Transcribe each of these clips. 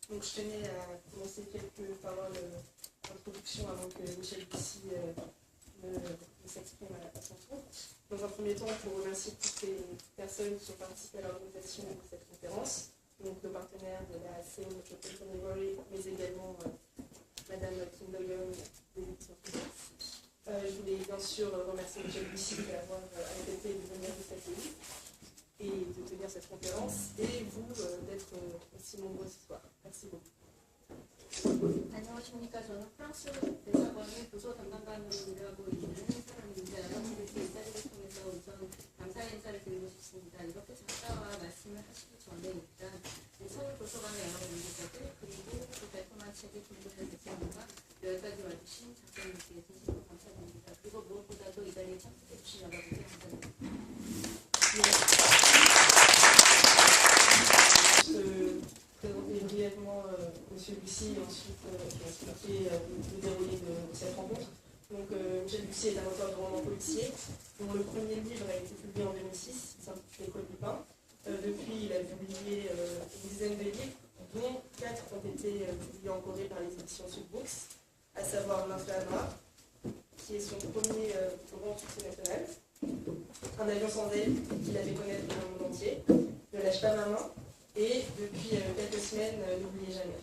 Donc je tenais à commencer quelques paroles d'introduction avant que Michel Bussy ne s'exprime à son tour. Dans un premier temps, pour remercier toutes les personnes qui ont participé à l'organisation de cette conférence, donc nos partenaires de la Seoul Metropolitan Library, mais également Madame Kim Do-yeon des éditions Philips. Je voulais bien sûr remercier Michel Bussy d'avoir accepté de venir de cette ville et de tenir cette conférence, et vous d'être aussi nombreux ce soir. Merci beaucoup. 안녕하십니까. 저는 프랑스 대사관의 부서 담당관으로 일하고 있는 사람입니다. 여러분들께 이 자리를 통해서 우선 감사 인사를 드리고 싶습니다. 이렇게 작가와 말씀을 하시기 전에 일단 서울 도서관의 여러분들께들, 그리고 그 발표한 책의 김도현 대표님과 여기까지 와주신 작가님께 진심으로 감사드립니다. 그리고 무엇보다도 이 자리에 참석해 주신 여러분께 감사드립니다. Présenter brièvement M. Bussy et ensuite expliquer le déroulé de cette rencontre. Donc, Michel Bussy est un auteur de romans policiers dont le premier livre a été publié en 2006, il s'intitule L'école du pain. Depuis, il a publié une dizaine de livres, dont 4 ont été publiés en Corée par les éditions Sudbooks, à savoir L'inflammable, qui est son premier grand succès national, Un avion sans aile, qu'il a fait connaître dans le monde entier, Ne lâche pas ma main, et depuis quelques semaines, N'oubliez jamais.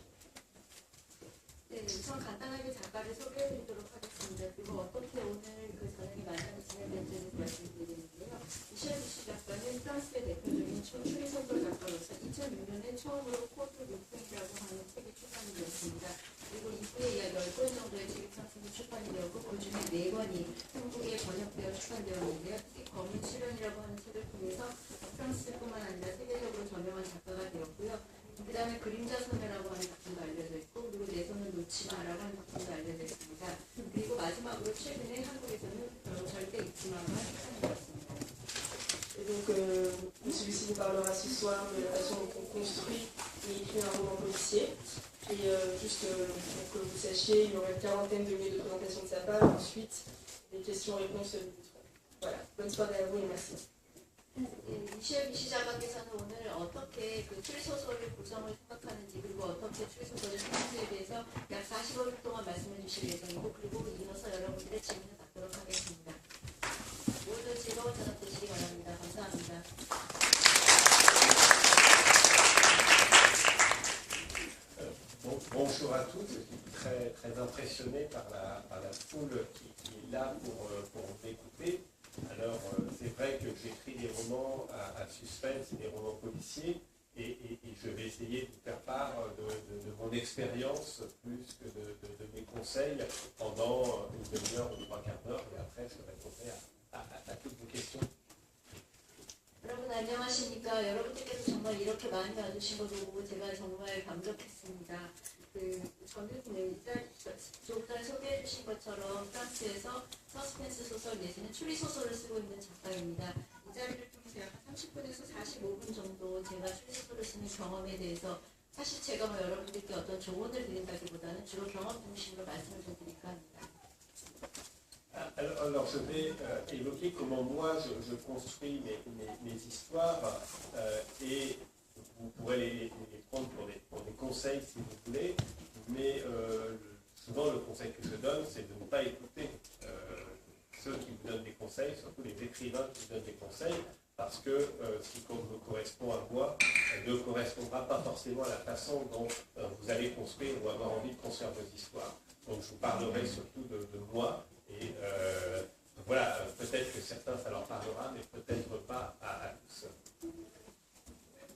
네, 우선 간단하게 작가를 소개해드리도록 하겠습니다. 그리고 어떻게 오늘 그 저녁에 만남이 진행될지에 말씀드리는데요. 미셸 부시 작가는 프랑스의 대표적인 추리소설 작가로서 2006년에 처음으로 코드 루팽이라고 하는 책이 출간이 되었습니다. 그리고 이후에 약 10권 정도의 책이 프랑스에서 출간이 되었고, 그 중에 4권이 한국에 번역되어 출간되었는데요. 특히 검은 시련이라고 하는 책을 통해서 프랑스뿐만 아니라 세계적으로 저명한 작가가 되었고요. 그 다음에 그림자 소녀라고 하는 작품도 알려져 있고, 그리고 내 손을 놓지 마라고 하는 작품도 알려져 있습니다. 그리고 마지막으로 최근에 한국에서는 절대 잊지 마가 출간되었습니다. Et donc, celui-ci vous parlera ce soir de la façon dont on construit et écrit un roman policier. Et juste pour que vous sachiez, il y aura une quarantaine de minutes de présentation de sa part, ensuite des questions-réponses du bouton. Voilà, bonne soirée à vous et merci. 미셸 부시 작가께서는 오늘 어떻게 그 추리소설의 구성을 생각하는지, 그리고 어떻게 추리소설의 성수에 대해서 약 45분 동안 말씀해 주실 예정이고, 그리고 이어서 여러분들의 질문을 받도록 하겠습니다. 모두 즐거운 저녁 되시기 바랍니다. 감사합니다. Bonjour à tous, je suis très impressionné par la foule qui est là pour m'écouter. Alors, c'est vrai que j'écris des romans à suspense, des romans policiers, et je vais essayer de vous faire part de mon expérience plus que de mes conseils pendant une demi-heure ou 3/4 d'heure, et après je répondrai à toutes vos questions. 여러분 안녕하십니까. 여러분들께서 정말 이렇게 많이 와주신 거 보고 제가 정말 감격했습니다. 저는 조금 전에 소개해 주신 것처럼 프랑스에서 서스펜스 소설 내지는 추리 소설을 쓰고 있는 작가입니다. 이 자리를 통해서 약 30분에서 45분 정도 제가 추리 소설을 쓰는 경험에 대해서, 사실 제가 여러분들께 어떤 조언을 드린다기보다는 주로 경험 중심으로 말씀을 좀 드릴까 합니다. Alors je vais évoquer comment moi je construis mes histoires et vous pourrez les prendre pour des conseils si vous voulez, mais souvent le conseil que je donne c'est de ne pas écouter ceux qui vous donnent des conseils, surtout les écrivains qui vous donnent des conseils, parce que ce qui me correspond à moi ne correspondra pas forcément à la façon dont vous allez construire ou avoir envie de construire vos histoires. Donc je vous parlerai surtout de moi. Et voilà, peut-être que certains ça leur parlera, mais peut-être pas à tous.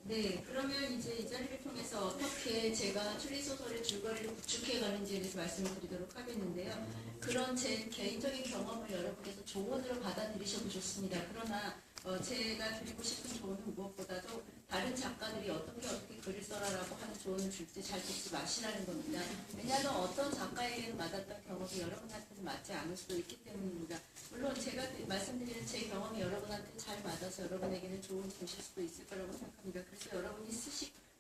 네, 그러면 이제 이 자리를 통해서 어떻게 제가 추리소설의 줄거리를 구축해 가는지에 대해서 말씀을 드리도록 하겠는데요. 그런 제 개인적인 경험을 여러분께서 조언으로 받아들이셔도 좋습니다. 그러나 제가 드리고 싶은 조언은 무엇보다도 다른 작가들이 어떻게 글을 써라라고 하는 조언을 줄 때 잘 듣지 마시라는 겁니다. 왜냐하면 어떤 작가에게는 맞았던 경험이 여러분한테는 맞지 않을 수도 있기 때문입니다. 물론 제가 말씀드리는 제 경험이 여러분한테 잘 맞아서 여러분에게는 좋은 주실 수도 있을 거라고 생각합니다. 그래서 여러분이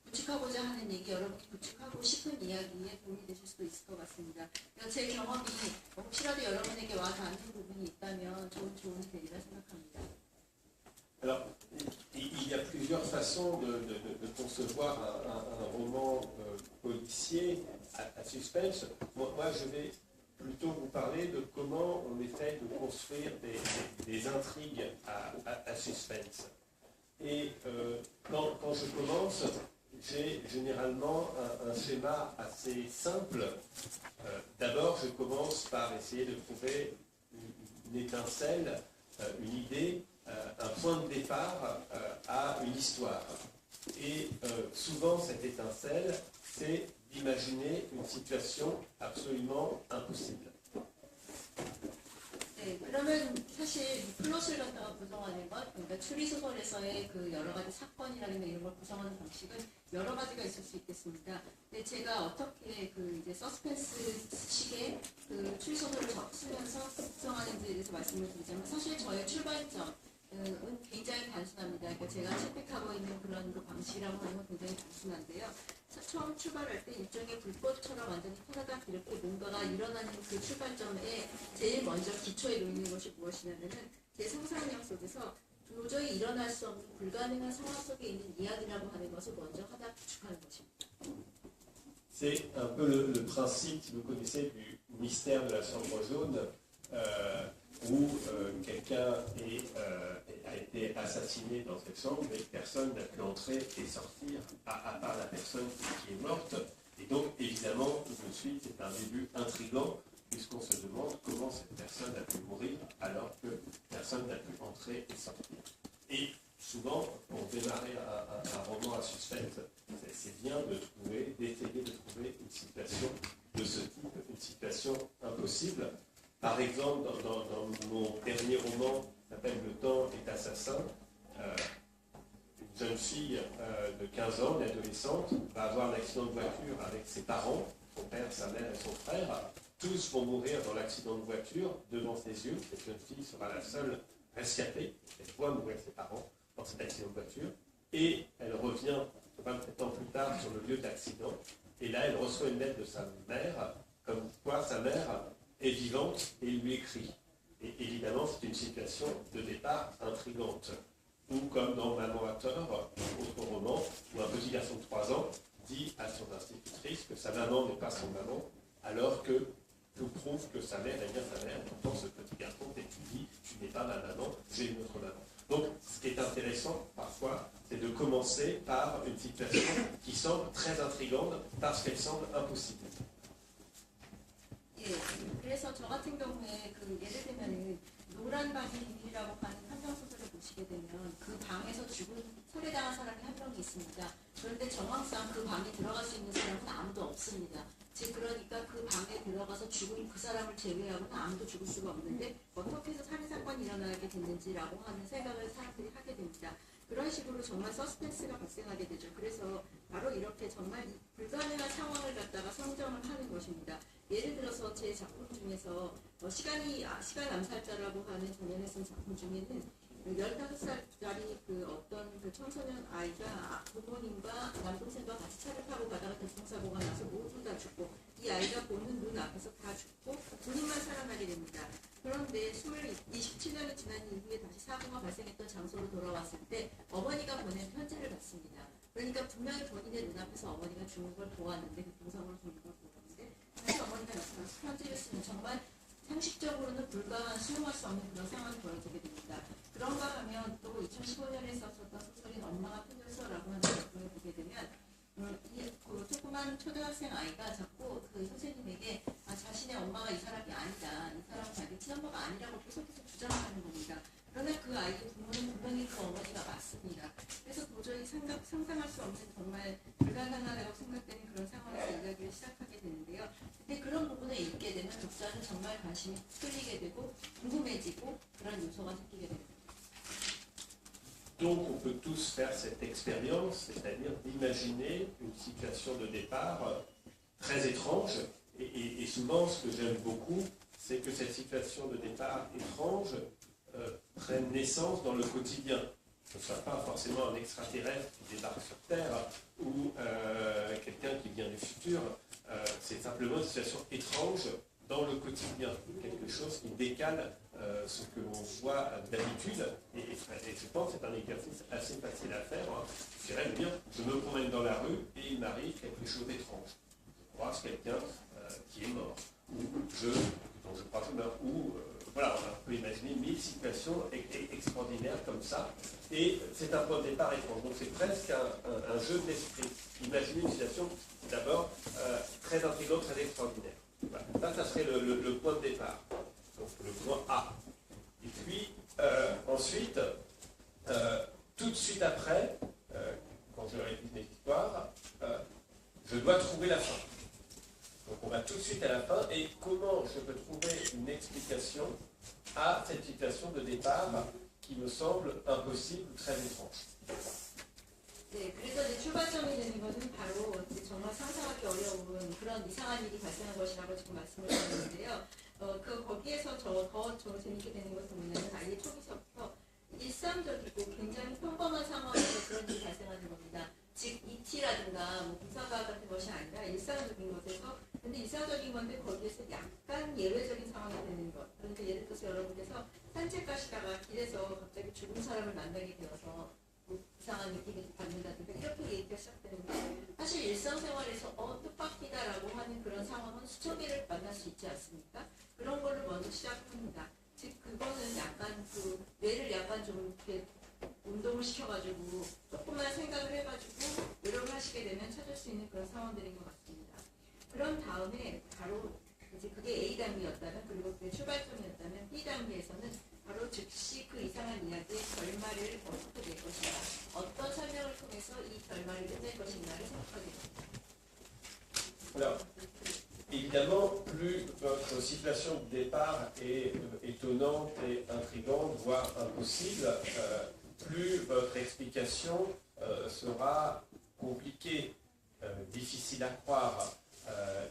구축하고자 하는 얘기, 여러분이 구축하고 싶은 이야기에 도움이 되실 수도 있을 것 같습니다. 제 경험이 혹시라도 여러분에게 와 닿는 부분이 있다면 좋은 조언이 되리라 생각합니다. Alors, il y a plusieurs façons de concevoir un roman policier. policier à suspense. Moi, je vais plutôt vous parler de comment on essaie de construire des intrigues à suspense. Et quand je commence, j'ai généralement un schéma assez simple. D'abord, je commence par essayer de trouver une étincelle, une idée, un point de départ à une histoire. Et souvent, cette étincelle, c'est d'imaginer une situation absolument impossible. 네, 그러면 사실 플롯을 갖다가 구성하는 것, 그러니까 추리소설에서의 그 여러 가지 사건이라든가 이런 걸 구성하는 방식은 여러 가지가 있을 수 있겠습니다. 근데 제가 어떻게 그 이제 서스펜스식의 그 추리소설을 쓰면서 구성하는지에 대해서 말씀을 드리자면 사실 저의 출발점은 굉장히 단순합니다. 그러니까 제가 채택하고 있는 그런 그 방식이라고 하는 건 굉장히 단순한데요. 처음 출발할 때 일종의 불꽃처럼 완전히 터다닥 이렇게 뭔가가 일어나는 그 출발점에 제일 먼저 기초에 놓이는 것이 무엇이냐면은 제 상상력 속에서 도저히 일어날 수 없는 불가능한 상황 속에 있는 이야기라고 하는 것을 먼저 하나 구축하는 것입니다. C'est un peu le principe, si vous connaissez, du mystère de la chambre jaune, où quelqu'un a été assassiné dans cette chambre et personne n'a pu entrer et sortir, à part la personne qui est morte. Et donc, évidemment, tout de suite, c'est un début intriguant, puisqu'on se demande comment cette personne a pu mourir alors que personne n'a pu entrer et sortir. Et souvent, pour démarrer un roman à suspense, c'est bien d'essayer de trouver une situation de ce type, une situation impossible. Par exemple, dans mon dernier roman, qui s'appelle Le temps est assassin, une jeune fille de 15 ans, une adolescente, va avoir un accident de voiture avec ses parents, son père, sa mère et son frère. Tous vont mourir dans l'accident de voiture devant ses yeux. Cette jeune fille sera la seule rescapée. Elle voit mourir ses parents dans cet accident de voiture. Et elle revient 27 ans plus tard sur le lieu d'accident. Et là, elle reçoit une lettre de sa mère, comme quoi sa mère est vivante et lui écrit. Et évidemment, c'est une situation de départ intrigante. Ou comme dans Maman a tort, autre roman, où un petit garçon de 3 ans dit à son institutrice que sa maman n'est pas son maman, alors que tout prouve que sa mère est bien sa mère. Pourtant, ce petit garçon t'étudie, tu n'es pas ma maman, j'ai une autre maman. Donc, ce qui est intéressant, parfois, c'est de commencer par une situation qui semble très intrigante parce qu'elle semble impossible. 예, 그래서 저 같은 경우에 그 예를 들면은 노란 방의 비밀이라고 하는 한정 소설을 보시게 되면 그 방에서 죽은 살해당한 사람이 한 명이 있습니다. 그런데 정황상 그 방에 들어갈 수 있는 사람은 아무도 없습니다. 즉 그러니까 그 방에 들어가서 죽은 그 사람을 제외하고는 아무도 죽을 수가 없는데 어떻게 해서 살인 사건이 일어나게 됐는지라고 하는 생각을 사람들이 하게 됩니다. 그런 식으로 정말 서스펜스가 발생하게 되죠. 그래서 바로 이렇게 정말 불가능한 상황을 갖다가 선정을 하는 것입니다. 예를 들어서 제 작품 중에서 시간 암살자라고 하는 장면에 쓴 작품 중에는 15살짜리 그 어떤 그 청소년 아이가 부모님과 남동생과 같이 차를 타고 가다가 교통사고가 나서 모두 다 죽고 이 아이가 보는 눈 앞에서 다 죽고 본인만 살아나게 됩니다. 그런데 27년이 지난 이후에 다시 사고가 발생했던 장소로 돌아왔을 때 어머니가 보낸 편지를 받습니다. 그러니까 분명히 본인의 눈앞에서 어머니가 죽는 걸 보았는데 교통사고를 죽는 걸 보았는데 다시 어머니가 나타나서 편지를 쓰면 정말 상식적으로는 수용할 수 없는 그런 상황이 벌어지게 됩니다. 그런가 하면 또 2015년에 썼었던 소설인 엄마가 편지를 써라고 하는 작품을 보게 되면 그 조그만 초등학생 아이가 자꾸 그 선생님에게 자신의 엄마가 이 사람이 아니다. 이 사람은 자기 친엄마가 아니라고 계속해서 주장하는 겁니다. 그러나 그 아이의 부모는 분명히 그 어머니가 맞습니다. 그래서 도저히 상상할 수 없는 정말 불가능하다고 생각되는 그런 상황에서 이야기를 시작하게 되는데요. 근데 그런 부분을 읽게 되면 독자는 정말 관심이 끌리게 되고 궁금해지고 그런 요소가 생기게 됩니다. Donc on peut tous faire cette expérience, c'est-à-dire d'imaginer une situation de départ très étrange. Et souvent, ce que j'aime beaucoup, c'est que cette situation de départ étrange prenne naissance dans le quotidien. Ce ne soit pas forcément un extraterrestre qui débarque sur Terre ou quelqu'un qui vient du futur. C'est simplement une situation étrange dans le quotidien, quelque chose qui décale ce que l'on voit d'habitude. Et je pense que c'est un exercice assez facile à faire. Je dirais de dire, je me promène dans la rue et il m'arrive quelque chose d'étrange. croise quelqu'un qui est mort, ou dont je crois qu'il meurt, ou voilà, on peut imaginer 1000 situations extraordinaires comme ça, et c'est un point de départ étrange. Donc c'est presque un jeu d'esprit. Imaginez une situation d'abord très intrigante, très extraordinaire. Voilà. Ça serait le point de départ, donc le point A. Et puis ensuite, tout de suite après, quand je réalise mes histoires, je dois trouver la fin. Donc on va tout de suite à la fin, et comment je peux trouver une explication à cette situation de départ qui me semble impossible, très étrange. 네, 그래서 이제 출발점이 되는 것은 바로 정말 상상하기 어려운 그런 이상한 일이 발생한 것이라고 지금 말씀을 드렸는데요. 거기에서 더 재밌게 되는 것은 뭐냐면 아예 초기서부터 일상적이고 굉장히 평범한 상황에서 그런 일이 발생하는 겁니다. 즉 ET라든가 뭐 부사과 같은 것이 아니라 일상적인 것에서, 근데 일상적인 건데 거기에서 약간 예외적인 상황이 되는 것. 그러니까 예를 들어서 여러분께서 산책 가시다가 길에서 갑자기 죽은 사람을 만나게 되어서 뭐 이상한 느낌이 받는다든가 이렇게 얘기가 시작되는데, 사실 일상생활에서 뜻밖이다라고 하는 그런 상황은 수천 개를 만날 수 있지 않습니까? 그런 거를 먼저 시작합니다. 즉 그거는 약간 그 뇌를 약간 좀 이렇게 운동을 시켜가지고 조금만 생각을 해가지고 노력을 하시게 되면 찾을 수 있는 그런 상황들인 것 같습니다. 그런 다음에 바로 이제 그게 A 단계였다면, 그리고 그게 출발점이었다면 B 단계에서는 바로 즉시 그 이상한 이야기의 결말을 어떻게 낼 것인가, 어떤 설명을 통해서 이 결말을 끝낼 것인가를 생각하게 됩니다. Alors, évidemment, plus votre situation de départ est étonnante et intrigante, voire impossible, plus votre explication sera compliquée, difficile à croire.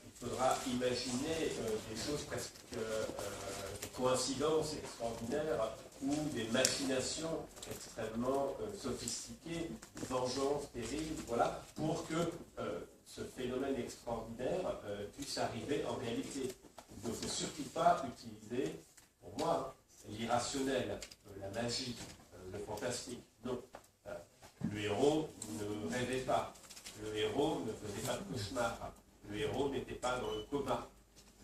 Il faudra imaginer des choses presque des coïncidences extraordinaires ou des machinations extrêmement sophistiquées, vengeances terribles, voilà, pour que ce phénomène extraordinaire puisse arriver en réalité. Il ne faut surtout pas utiliser, pour moi, l'irrationnel, la magie, le fantastique. Non. Le héros ne rêvait pas. Le héros ne faisait pas de cauchemar. Le héros n'était pas dans le coma.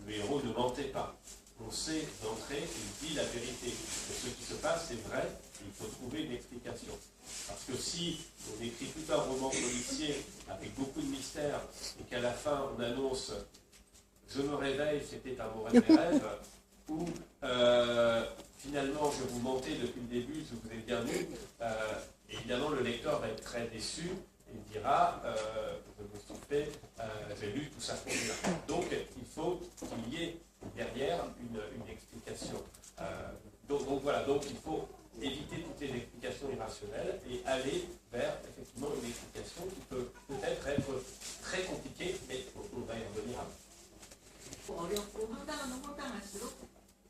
Le héros ne mentait pas. On sait d'entrée, il dit la vérité. Et ce qui se passe, c'est vrai, il faut trouver une explication. Parce que si on écrit tout un roman policier avec beaucoup de mystères et qu'à la fin on annonce « je me réveille, c'était un mauvais rêve » ou finalement je vous mentais depuis le début, je vous ai bien lu, évidemment le lecteur va être très déçu. Il dira, je me suis fait, j'ai lu tout ça pour rien. Donc, il faut qu'il y ait derrière une explication. Donc voilà, donc il faut éviter toutes les explications irrationnelles et aller vers effectivement une explication qui peut peut-être être très compliquée, mais on va y revenir après. 어렵고 황당하면 황당할수록,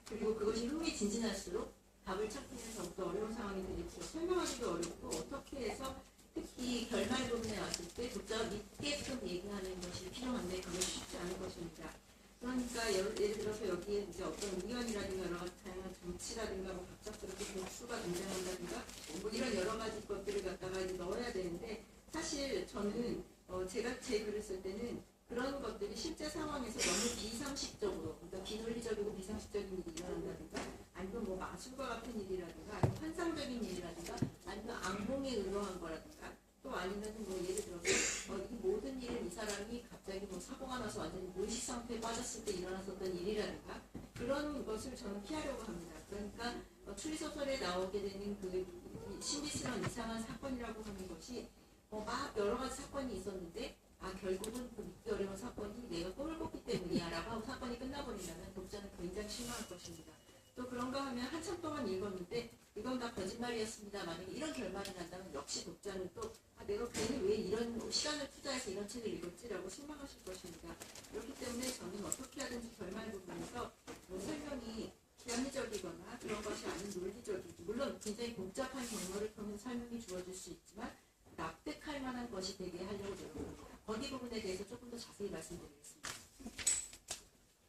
그리고 그것이 흥미진진할수록 답을 찾기는 더욱더 어려운 상황이 되겠죠. 설명하기도 어렵고 어떻게 해서 특히 결말 부분에 왔을 때 독자가 믿게끔 얘기하는 것이 필요한데 그것이 쉽지 않은 것입니다. 그러니까 예를 들어서 여기에 이제 어떤 우연이라든가 여러 가지 다양한 정치라든가 뭐 갑작스럽게 복수가 등장한다든가 뭐 이런 여러 가지 것들을 갖다가 이제 넣어야 되는데, 사실 저는 제가 제 글을 쓸 때는 그런 것들이 실제 상황에서 너무 비상식적으로, 그러니까 비논리적이고 비상식적인 일이 일어난다든가 아니면 뭐 마술과 같은 일이라든가 아니면 환상적인 일이라든가 아니면 악몽에 의로한 거라든가 또 아니면 뭐 예를 들어서 이 모든 일은 이 사람이 갑자기 뭐 사고가 나서 완전히 무의식 상태에 빠졌을 때 일어났었던 일이라든가 그런 것을 저는 피하려고 합니다. 그러니까 추리소설에 나오게 되는 그 신비스러운 이상한 사건이라고 하는 것이 막 여러 가지 사건이 있었는데 결국은 그 믿기 어려운 사건이 내가 꿈을 꿨기 때문이야 라고 하고 사건이 끝나버린다면 독자는 굉장히 실망할 것입니다. 또 그런가 하면 한참 동안 읽었는데 이건 다 거짓말이었습니다. 만약에 이런 결말이 난다면 역시 독자는 또 내가 괜히 왜 이런 시간을 투자해서 이런 책을 읽었지라고 실망하실 것입니다. 그렇기 때문에 저는 어떻게 하든지 결말 부분에서 설명이 합리적이거나 그런 것이 아닌 논리적이고, 물론 굉장히 복잡한 경로를 통해 설명이 주어질 수 있지만 납득할 만한 것이 되게 하려고 노력합니다. 거기 부분에 대해서 조금 더 자세히 말씀드리겠습니다.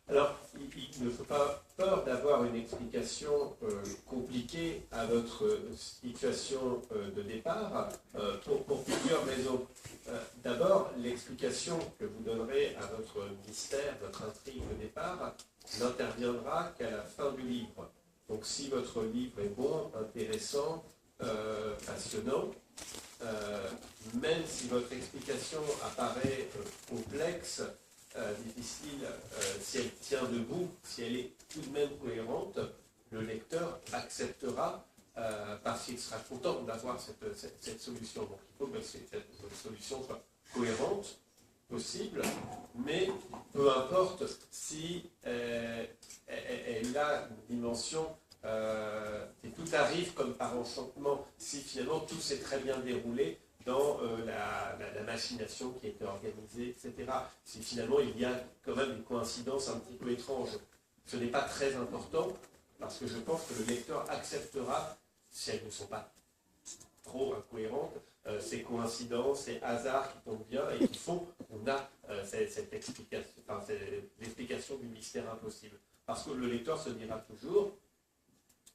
Alors, il ne faut pas peur d'avoir une explication compliquée à votre situation de départ pour plusieurs raisons. D'abord, l'explication que vous donnerez à votre mystère, votre intrigue de départ, n'interviendra qu'à la fin du livre. Donc, si votre livre est bon, intéressant, passionnant, même si votre explication apparaît complexe, difficile, si elle tient debout, si elle est tout de même cohérente, le lecteur acceptera parce qu'il sera content d'avoir cette solution. Donc il faut que cette solution soit cohérente, possible, mais peu importe si elle a une dimension et tout arrive comme par enchantement, si finalement tout s'est très bien déroulé dans la machination qui a été organisée, etc. Si finalement il y a quand même une coïncidence un petit peu étrange. Ce n'est pas très important, parce que je pense que le lecteur acceptera, si elles ne sont pas trop incohérentes, ces coïncidences, ces hasards qui tombent bien et qui font qu'on a cette explication, l'explication du mystère impossible. Parce que le lecteur se dira toujours,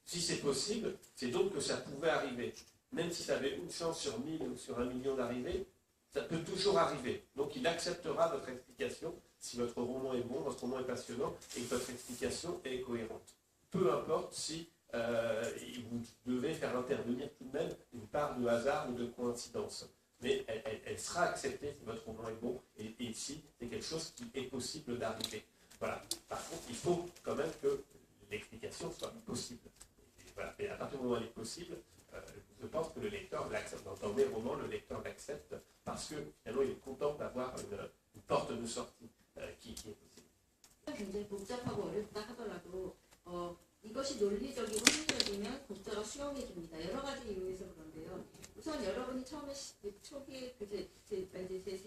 si c'est possible, c'est donc que ça pouvait arriver. Même si ça avait une chance sur 1000 ou sur 1 million d'arriver, ça peut toujours arriver. Donc il acceptera votre explication si votre roman est bon, votre roman est passionnant et que votre explication est cohérente. Peu importe si vous devez faire intervenir tout de même une part de hasard ou de coïncidence. Mais elle sera acceptée si votre roman est bon et si c'est quelque chose qui est possible d'arriver. Voilà. Par contre, il faut quand même que l'explication soit possible. Et voilà. Et à partir du moment où elle est possible, je pense que le lecteur l'accepte. Dans mes romans, le lecteur l'accepte parce que finalement il est content d'avoir une porte de sortie qui est possible. 굉장히 복잡하고 어렵다 하더라도 이것이 논리적이고 합리적이면 독자가 수용해 줍니다. 여러 가지 이유에서 그런데요. 우선 여러분이 처음에 초기에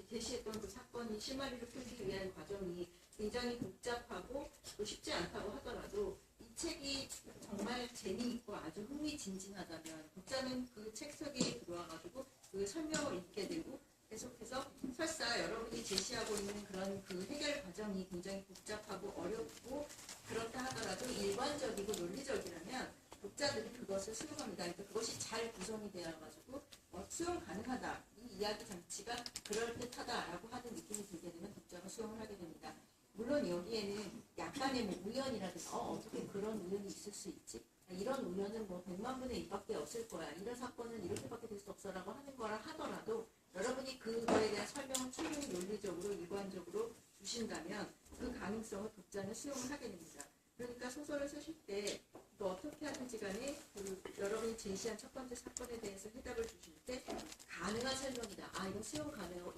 제시했던 그 사건이 실마리를 풀기 위한 과정이 굉장히 복잡하고 또 쉽지 않다고 하더라도 이 책이 정말 재미있고 아주 흥미진진하다면 독자는 그 책 속에 들어와가지고 그 설명을 읽게 되고 계속해서 설사 여러분이 제시하고 있는 그런 그 해결 과정이 굉장히 복잡하고 어렵고 그렇다 하더라도 일관적이고 논리적이라면 독자들이 그것을 수용합니다. 그러니까 그것이 잘 구성이 되어가지고 수용 가능하다. 이 이야기 장치가 그럴듯하다라고 하는 느낌이 들게 되면 독자가 수용을 하게 됩니다. 물론 여기에는 약간의 뭐 우연이라든가 어떻게 그런 우연이 있을 수 있지? 이런 우연은 뭐 100만 분의 1밖에 없을 거야. 이런 사건은 이렇게밖에 될 수 없어라고 하는 거라 하더라도 여러분이 그거에 대한 설명을 충분히 논리적으로 일관적으로 주신다면 그 가능성을 독자는 수용을 하게 됩니다. 그러니까 소설을 쓰실 때 또 어떻게 하든지 간에 그 여러분이 제시한 첫 번째 사건에 대해서 해답을 주실 때 가능한 설명이다. 이거 수용 가능하고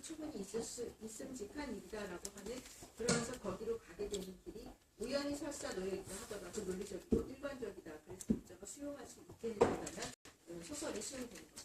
충분히 있음직한 일이다라고 하는 그러면서 거기로 가게 되는 길이 우연히 설사 놓여있다 하더라도 논리적이고 일관적이다. 그래서 독자가 수용할 수 있게 된다면 소설이 수용되는 거죠.